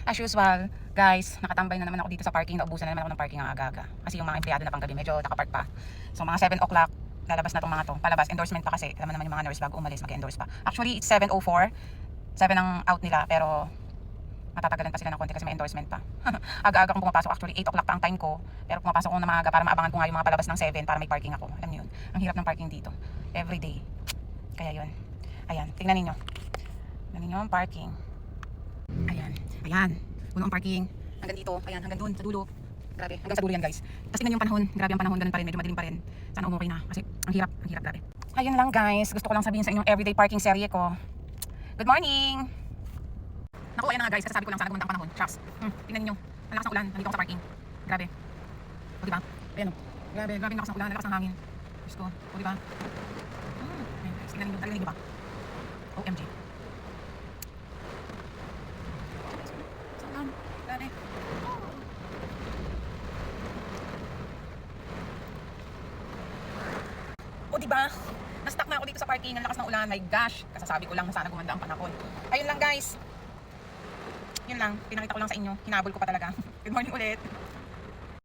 As usual, guys, nakatambay na naman ako dito sa parking. Naubusan na naman ako ng parking ang aga-aga. Kasi yung mga empleyado na panggabi, medyo nakapark pa. So mga 7 o'clock, lalabas na tong mga to. Palabas, endorsement pa kasi. Alam mo naman yung mga nurse bago umalis, mag-endorse pa. Actually, it's 7:04. 7 ang out nila, pero matatagalan pa sila ng konti kasi may endorsement pa. Aga-aga kong pumapasok. Actually, 8 o'clock pa ang time ko. Pero pumapasok ko na maaga para maabangan ko nga yung mga palabas ng 7 para may parking ako. Alam niyo yun. Ang hirap ng parking dito. Every day. Kaya yun. Ayan, tingnan ninyo. Tingnan ninyo ang parking. Ayan. Ayan. Puno ang parking. Hanggang dito. Ayan, hanggang doon sa dulo. Grabe. Hanggang sa dulo yan, guys. Tapos tingnan yung panahon. Grabe ang panahon. Ganun pa rin. Medyo madilim pa rin. Sana umuwi na. Kasi ang hirap. Ang hirap. Grabe. Ayun lang, guys. Gusto ko lang sabihin sa inyong everyday parking serye ko. Good morning! Naku, ayan na nga, guys. Kasasabi ko lang sana gumanda ang panahon. Shucks. Tingnan niyo. Ang lakas ng ulan. Nandito ako sa parking. Grabe. O, diba? Ayan o. Grabe. Grabe ang lakas ng ulan. Lakas ng hangin. Diyos ko. O, diba? Ayan, guys. Tingnan niyo. Narinig niyo ba? OMG. Grabe. O diba? Na-stuck na ako dito sa parking. Ang lakas ng ulan. My gosh. Kasasabi ko lang na sana gumanda ang panahon. Ayun lang, guys. Yun lang. Pinakita ko lang sa inyo. Hinabol ko pa talaga. Good morning ulit.